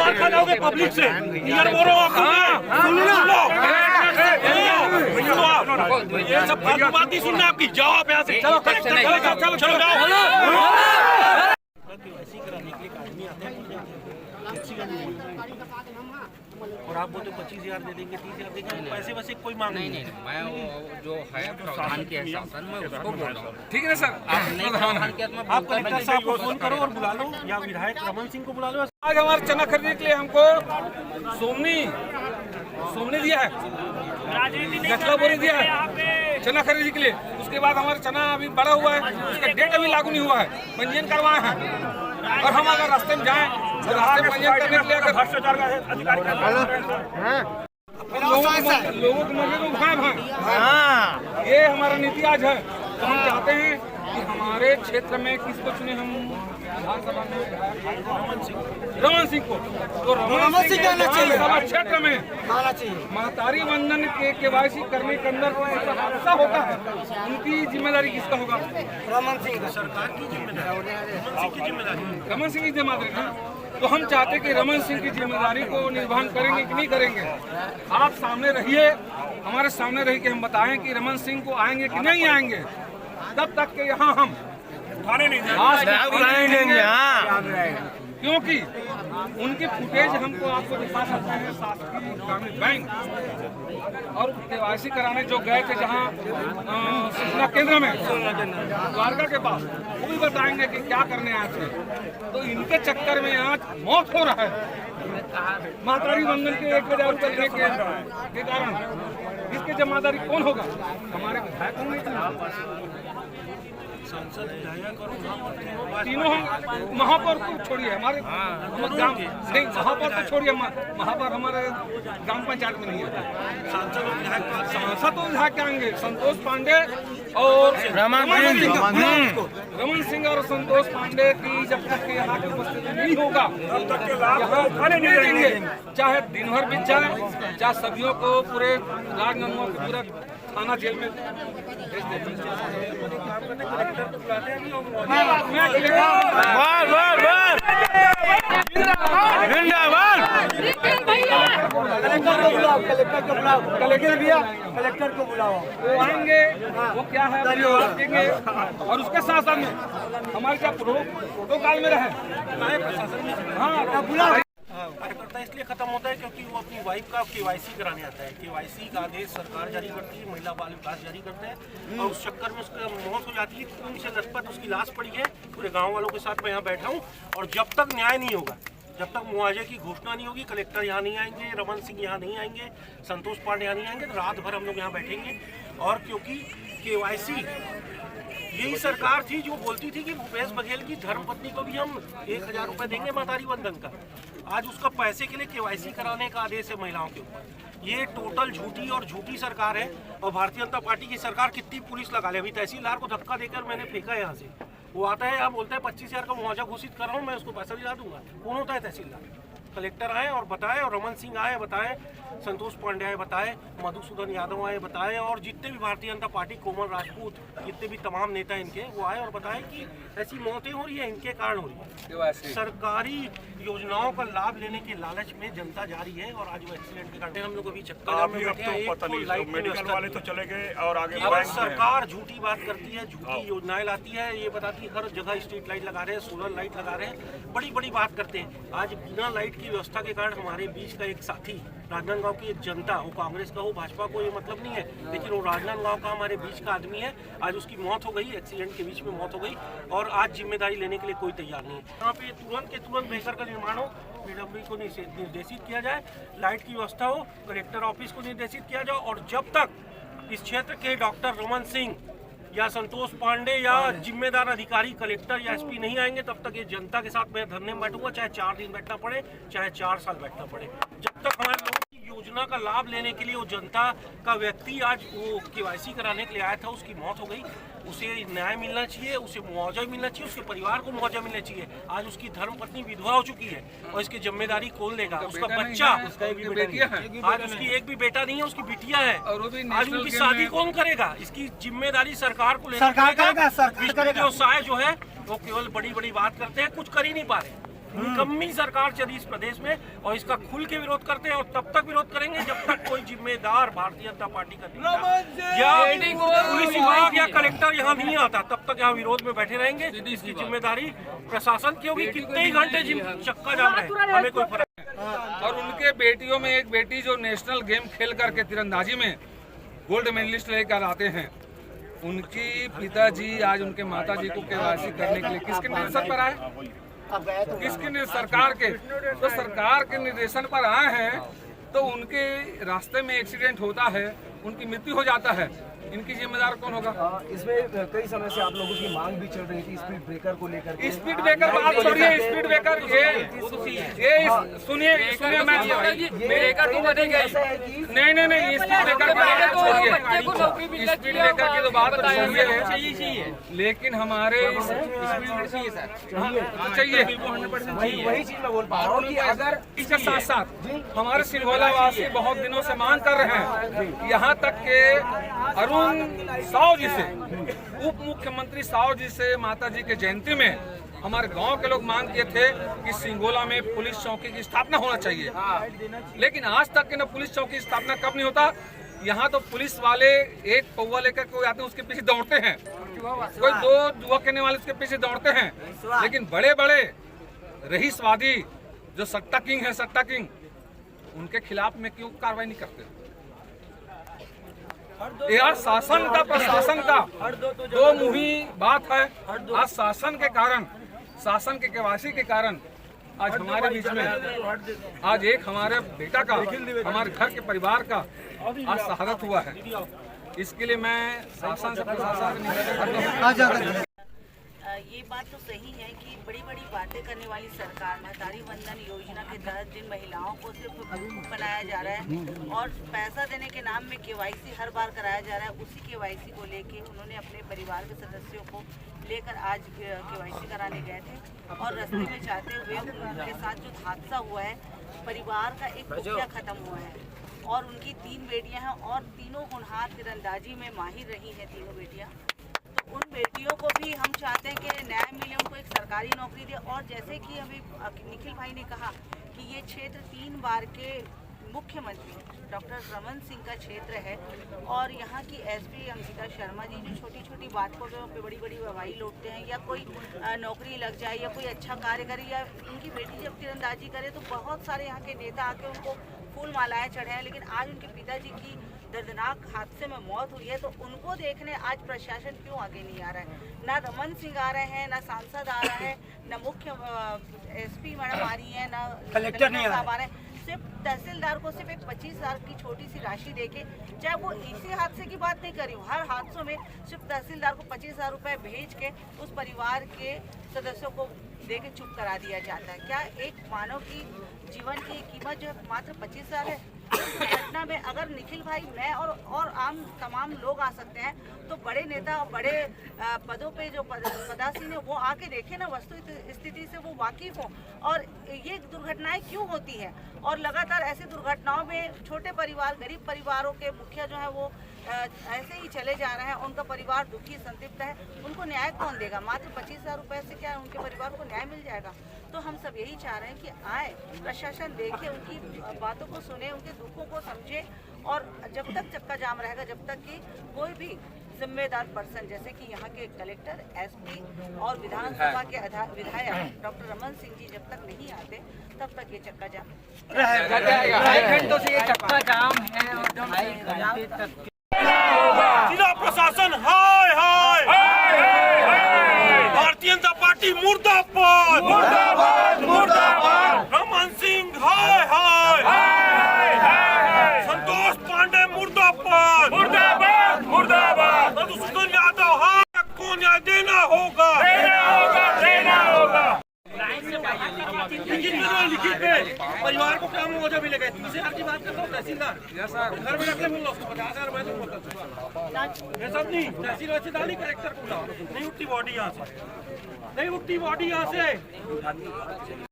मार खा जाओगे पब्लिक से। यार बोलो सुन लो, ये सब फालतू बात नहीं सुनना आपकी। जाओ आप यहाँ से, चलो चलो चलो जाओ। ऐसी कराने के लिए आदमी आते हैं और आप बोलते 25,000 दे देंगे, 30,000 देंगे, पैसे वैसे कोई मांग नहीं। मैं वो जो है प्रधान के शासन में उसको बोल रहा हूँ। ठीक है ना सर, आप कलेक्टर साहब को फोन करो और बुला लो, या विधायक रमन सिंह को बुला लो। आज हमारे चना खरीदने के लिए हमको सोमनी दिया है, गठला बोरी दिया है चना खरीदने के लिए। उसके बाद हमारा चना अभी बड़ा हुआ है, उसका डेट अभी लागू नहीं हुआ है, पंजीयन करवाए हैं। और हम अगर रास्ते में जाएं तो रास्ते में पंजीयन करने के लिए अगर भ्रष्टाचार का अधिकारी लोगों को मजे को भाई ये हमारा नीति आज है। तो हम चाहते हैं कि हमारे क्षेत्र में किसको चुने हम विधानसभा में, रमन सिंह को। तो रमन सिंह विधानसभा क्षेत्र में महतारी वंदन के केवाईसी करने के अंदर हादसा होता है, उनकी जिम्मेदारी किसका होगा? रमन सिंह, सरकार की जिम्मेदारी, रमन सिंह की जिम्मेदारी ना। तो हम चाहते कि रमन सिंह की जिम्मेदारी को निर्वहन करेंगे कि नहीं करेंगे। आप सामने रहिए, हमारे सामने रहिए कि हम बताएं कि रमन सिंह को आएंगे कि नहीं आएंगे। तब तक के यहाँ हम उठाने नहीं देंगे, क्योंकि उनकी फुटेज हमको आपको दिखा सकते हैं। शासकीय ग्रामीण बैंक और केवाईसी कराने जो गए थे जहाँ सूचना केंद्र में द्वारका के पास, वो भी बताएंगे कि क्या करने आए थे। तो इनके चक्कर में आज मौत हो रहा है महतारी वंदन के 1,000 रुपये लेने के कारण। इसकी जिम्मेदारी कौन होगा? हमारे विधायक होंगे, सांसद, विधायक और तीनों हम। महापौर को छोड़िए, हमारे गांव नहीं, महापौर को छोड़िए, महापौर हमारे ग्राम पंचायत में नहीं है। सांसद और विधायक, सांसद और विधायक आएंगे संतोष पांडे और रमन सिंह और संतोष पांडे की जब तक यहाँ की उपस्थिति नहीं होगा यहाँ खाने नहीं देंगे। चाहे दिन भर बीत जाए, चाहे सभियों को पूरे राजनांदगांव के पूरा थाना जेल में भेज देते। कलेक्टर को बुलाओ, वो आएंगे, वो क्या है देंगे। और उसके साथ साथ में हमारे क्या प्रोटोकॉल में रहे। हाँ बुलाओ। कार्यकर्ता इसलिए खत्म होता है क्योंकि वो अपनी वाइफ का केवाईसी कराने आता है। केवाईसी का आदेश सरकार जारी करती है, महिला बाल विकास जारी करते हैं, और उस चक्कर में उसका मौत हो जाती है। खून से लथपथ उसकी लाश पड़ी है। पूरे गांव वालों के साथ मैं यहाँ बैठा हूँ, और जब तक न्याय नहीं होगा, जब तक मुआवजे की घोषणा नहीं होगी, कलेक्टर यहाँ नहीं आएंगे, रमन सिंह यहाँ नहीं आएंगे, संतोष पांडे यहाँ नहीं आएंगे, तो रात भर हम लोग यहाँ बैठेंगे। और क्योंकि केवाईसी यही सरकार थी जो बोलती थी कि भूपेश बघेल की धर्मपत्नी को भी हम 1,000 रुपये देंगे महतारी वंदन का। आज उसका पैसे के लिए केवाईसी कराने का आदेश है महिलाओं के ऊपर। ये टोटल झूठी और झूठी सरकार है। और भारतीय जनता पार्टी की सरकार कितनी पुलिस लगा ले। अभी तहसीलदार को धक्का देकर मैंने फेंका यहाँ से, वो आता है यहाँ बोलता है 25,000 का मुआवजा घोषित कर रहा हूँ, मैं उसको पैसा दिला दूंगा। कौन होता है तहसीलदार? कलेक्टर आए और बताए, और रमन सिंह आए बताए, संतोष पांडे आए बताए, मधुसूदन यादव आए बताए, और जितने भी भारतीय जनता पार्टी, कोमल राजपूत, जितने भी तमाम नेता इनके, वो आए और बताए कि ऐसी मौतें हो रही है, इनके कारण हो रही है। सरकारी योजनाओं का लाभ लेने के लालच में जनता जा रही है, और आज वो एक्सीडेंट के कारण हम लोग अभी चक्कर में बैठे हैं। मेडिकल वाले तो चले गए और आगे सरकार झूठी बात करती है, झूठी योजनाएं लाती है। ये बताती है हर जगह स्ट्रीट लाइट लगा रहे हैं, सोलर लाइट लगा रहे हैं, बड़ी बड़ी बात करते हैं। आज बिना लाइट की व्यवस्था के कारण हमारे बीच का एक साथी, राजनांदगांव की एक जनता, वो कांग्रेस का हो भाजपा को ये मतलब नहीं है, लेकिन वो राजनांदगांव का हमारे बीच का आदमी है। आज उसकी मौत हो गई, एक्सीडेंट के बीच में मौत हो गई, और आज जिम्मेदारी लेने के लिए कोई तैयार नहीं है। यहाँ पे तुरंत के तुरंत बेहतर का निर्माण हो, पीडब्ल्यूडी को निर्देशित किया जाए, लाइट की व्यवस्था हो, कलेक्टर ऑफिस को निर्देशित किया जाए। और जब तक इस क्षेत्र के डॉक्टर रमन सिंह या संतोष पांडे या जिम्मेदार अधिकारी कलेक्टर या एसपी नहीं आएंगे, तब तक ये जनता के साथ मैं धरने में बैठूंगा, चाहे 4 दिन बैठना पड़े, चाहे 4 साल बैठना पड़े। जब तक हमारे लोगों की योजना का लाभ लेने के लिए वो जनता का व्यक्ति आज वो केवाईसी कराने के लिए आया था, उसकी मौत हो गई, उसे न्याय मिलना चाहिए, उसे मुआवजा मिलना चाहिए, उसके परिवार को मुआवजा मिलना चाहिए। आज उसकी धर्मपत्नी विधवा हो चुकी है, और इसकी जिम्मेदारी कौन लेगा? उसका बच्चा, उसका एक भी बेटिया है, आज उसकी एक भी बेटा नहीं है, उसकी बिटिया है, आज उनकी शादी कौन करेगा? इसकी जिम्मेदारी सरकार को लेना। व्यवसाय जो है वो केवल बड़ी बड़ी बात करते हैं, कुछ कर ही नहीं पा रहे। निकम्मी सरकार चली इस प्रदेश में और इसका खुल के विरोध करते हैं और तब तक विरोध करेंगे जब तक कोई जिम्मेदार भारतीय जनता पार्टी का नेता या पुलिस विभाग या कलेक्टर यहाँ नहीं आता, तब तक यहाँ विरोध में बैठे रहेंगे। इसकी जिम्मेदारी प्रशासन की होगी। कितने ही घंटे चक्का जाम रहे, हमें कोई फर्क नहीं। और उनके बेटियों में एक बेटी जो नेशनल गेम खेल करके तीरंदाजी में गोल्ड मेडलिस्ट लेकर आते हैं, उनकी पिताजी आज उनके माताजी को केवाईसी करने के लिए किसके निर्देशन पर आए? किसके? सरकार के। तो सरकार के निर्देशन पर आए हैं तो उनके रास्ते में एक्सीडेंट होता है, उनकी मृत्यु हो जाता है, इनकी जिम्मेदार कौन होगा? इसमें कई समय से आप लोगों की मांग भी चल रही थी स्पीड ब्रेकर को लेकर। स्पीड ब्रेकर बात छोड़िए, स्पीड ब्रेकर ये सुनिए मैं नहीं स्पीड ब्रेकर की बात छोड़िए, स्पीड ब्रेकर की तो बात छोड़िए, लेकिन हमारे चाहिए वही चीज मैं बोल पा रहा हूँ कि अगर इसके साथ साथ हमारे सिंघोला वासी बहुत दिनों से मांग कर रहे हैं, यहाँ तक के अरुण साव जी से, उप मुख्यमंत्री साव जी से माता जी के जयंती में हमारे गांव के लोग मांग किए थे कि सिंघोला में पुलिस चौकी की स्थापना होना चाहिए, लेकिन आज तक के न पुलिस चौकी की स्थापना कब नहीं होता। यहाँ तो पुलिस वाले एक पौवा लेकर कोई आते हैं उसके पीछे दौड़ते हैं, कोई दो जुआ कहने वाले उसके पीछे दौड़ते हैं, लेकिन बड़े बड़े रहीसवादी जो सट्टा किंग है, सट्टा किंग, उनके खिलाफ में क्यों कार्रवाई नहीं करते? यार शासन का प्रशासन का दो मुही बात है। आज शासन के कारण, शासन के केवासी के कारण आज हमारे बीच में आज एक हमारे बेटा का, हमारे घर के परिवार का आज शहादत हुआ है। इसके लिए मैं शासन से प्रशासन से निवेदन करता हूँ। ये बात तो सही है कि बड़ी बड़ी बातें करने वाली सरकार महतारी वंदन योजना के तहत जिन महिलाओं को सिर्फ बेवकूफ बनाया जा रहा है और पैसा देने के नाम में केवाईसी हर बार कराया जा रहा है, उसी केवाईसी को लेके उन्होंने अपने परिवार के सदस्यों को लेकर आज केवाईसी कराने गए थे और रास्ते में जाते हुए उनके साथ जो हादसा हुआ है, परिवार का एक मुखिया खत्म हुआ है और उनकी 3 बेटियां हैं और तीनों होनहार तीरंदाजी में माहिर रही हैं तीनों बेटियां। उन बेटियों को भी हम चाहते हैं कि न्याय मिले, उनको एक सरकारी नौकरी दे। और जैसे कि अभी निखिल भाई ने कहा कि ये क्षेत्र 3 बार के मुख्यमंत्री डॉक्टर रमन सिंह का क्षेत्र है और यहाँ की एसपी अंकिता शर्मा जी जो छोटी छोटी बातों पे बड़ी बड़ी वाहवाही लौटते हैं, या कोई नौकरी लग जाए या कोई अच्छा कार्य करे या उनकी बेटी जब तीरंदाजी करे तो बहुत सारे यहाँ के नेता आके उनको फूल मालाएं चढ़े हैं। लेकिन आज उनके पिताजी की दर्दनाक हादसे में मौत हुई है तो उनको देखने आज प्रशासन क्यों आगे नहीं आ रहा है? ना रमन सिंह आ रहे हैं, ना सांसद आ रहा है, ना मुख्य एसपी मैडम आ रही है, ना कलेक्टर नहीं आ रहे हैं। सिर्फ तहसीलदार को सिर्फ एक 25,000 की छोटी सी राशि देके, चाहे वो इसी हादसे की बात नहीं कर रही हूँ, हर हादसों में सिर्फ तहसीलदार को 25,000 रुपये भेज के उस परिवार के सदस्यों को देके चुप करा दिया जाता है। क्या एक मानव की जीवन की कीमत जो है मात्र 25,000 है? घटना में अगर निखिल भाई, मैं और आम तमाम लोग आ सकते हैं तो बड़े नेता और बड़े पदों पे जो पदासीन है वो आके देखें ना, वस्तु स्थिति से वो वाकिफ हों और ये दुर्घटनाएं क्यों होती हैं। और लगातार ऐसी दुर्घटनाओं में छोटे परिवार, गरीब परिवारों के मुखिया जो है वो ऐसे ही चले जा रहे हैं, उनका परिवार दुखी संतप्त है, उनको न्याय कौन देगा? मात्र 25,000 रुपये से क्या उनके परिवार को न्याय मिल जाएगा? तो हम सब यही चाह रहे हैं कि आए, प्रशासन देखे, उनकी बातों को सुने, उनके दुखों को समझे और जब तक चक्का जाम रहेगा, जब तक कि कोई भी जिम्मेदार पर्सन जैसे कि यहाँ के कलेक्टर, एसपी और विधानसभा के विधायक डॉक्टर रमन सिंह जी जब तक नहीं आते तब तक ये चक्का जाम घंटों से ये चक्का जाम है और जिला प्रशासन हाय हाय, भारतीय जनता पार्टी मुर्दाबाद, मुर्दाबाद, मुर्दाबाद, रमन सिंह हाय हाय, संतोष पांडे मुर्दाबाद, मुर्दाबाद, मुर्दाबाद, मधुसूदन यादव हाय, को न्याय देना होगा, देना होगा, देना होगा। लिखित में परिवार को क्या मुआवजा मिलेगा? 30,000 की बात करता हूँ, तहसीलदार घर में रखने मिल 50,000 मैं तो बोलता सब नहीं, तहसीलदार नहीं, कलेक्टर को नहीं उठती बॉडी यहाँ से, नहीं उठती बॉडी यहाँ से।